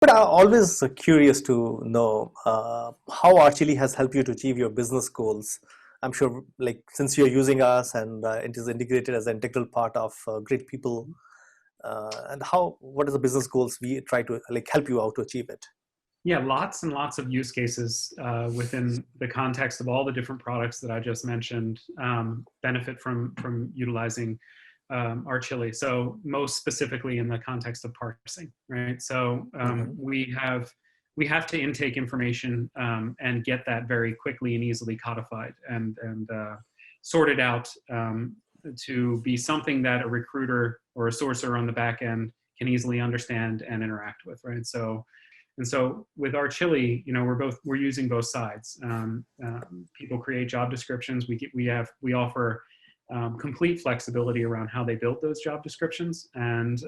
But I'm always curious to know how RChilli has helped you to achieve your business goals. I'm sure, like since you're using us and it is integrated as an integral part of Great People, and what are the business goals we try to like help you out to achieve it? Yeah, lots and lots of use cases within the context of all the different products that I just mentioned benefit from utilizing RChilli. So most specifically in the context of parsing, right? So Mm-hmm. we have to intake information and get that very quickly and easily codified and sorted out to be something that a recruiter or a sourcer on the back end can easily understand and interact with, right? So with RChilli, we're using both sides. People create job descriptions. We offer complete flexibility around how they build those job descriptions, and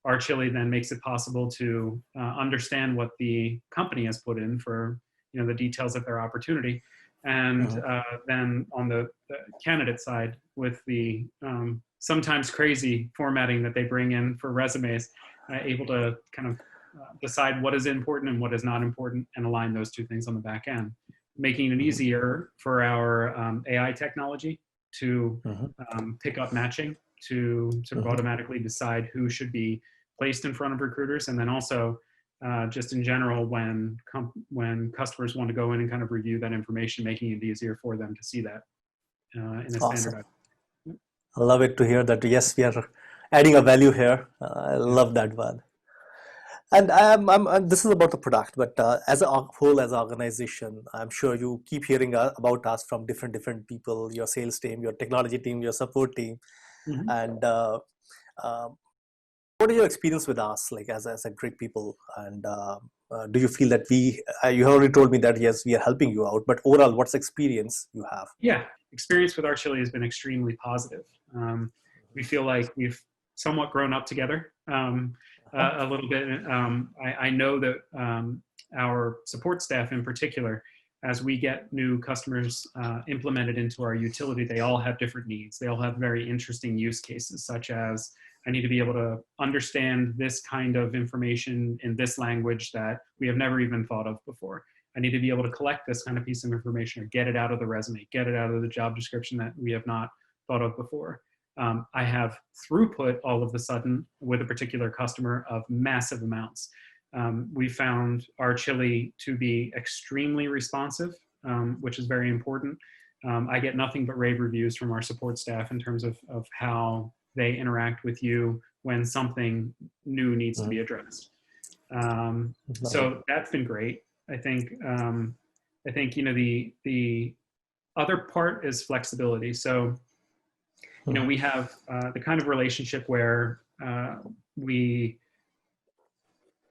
RChilli then makes it possible to understand what the company has put in for the details of their opportunity, and then on the candidate side with the sometimes crazy formatting that they bring in for resumes, able to kind of decide what is important and what is not important and align those two things on the back end, making it easier for our AI technology to pick up matching, to sort of automatically decide who should be placed in front of recruiters. And then also just in general, when customers want to go in and kind of review that information, making it easier for them to see that in a Awesome. standardized. I love it to hear that. Yes, we are adding a value here. I love that one. And this is about the product, but as a whole, as an organization, I'm sure you keep hearing about us from different people, your sales team, your technology team, your support team. And what is your experience with us, like as a Great People? And do you feel that you have already told me that, yes, we are helping you out, but overall, what's the experience you have? Yeah, experience with RChilli has been extremely positive. We feel like we've somewhat grown up together. A little bit. I know that our support staff in particular, as we get new customers implemented into our utility, they all have different needs. They all have very interesting use cases, such as I need to be able to understand this kind of information in this language that we have never even thought of before. I need to be able to collect this kind of piece of information or get it out of the resume, get it out of the job description that we have not thought of before. I have throughput all of a sudden with a particular customer of massive amounts. We found RChilli to be extremely responsive, which is very important. I get nothing but rave reviews from our support staff in terms of how they interact with you when something new needs to be addressed. So that's been great. I think the other part is flexibility. So we have the kind of relationship where we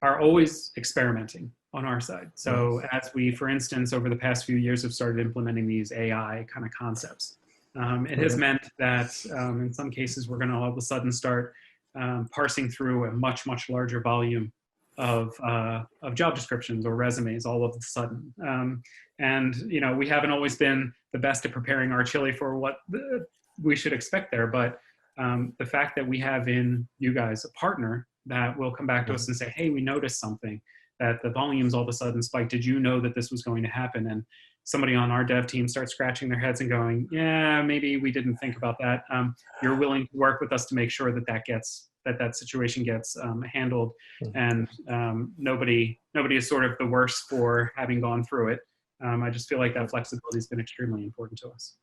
are always experimenting on our side. So as we, for instance, over the past few years have started implementing these AI kind of concepts, it has meant that in some cases we're going to all of a sudden start parsing through a much larger volume of job descriptions or resumes all of a sudden. And we haven't always been the best at preparing RChilli for what we should expect there, but the fact that we have in you guys a partner that will come back to us and say, hey, we noticed something, that the volumes all of a sudden spiked. Did you know that this was going to happen? And somebody on our dev team starts scratching their heads and going, yeah, maybe we didn't think about that. You're willing to work with us to make sure that situation gets handled, and nobody is sort of the worse for having gone through it. I just feel like that flexibility has been extremely important to us.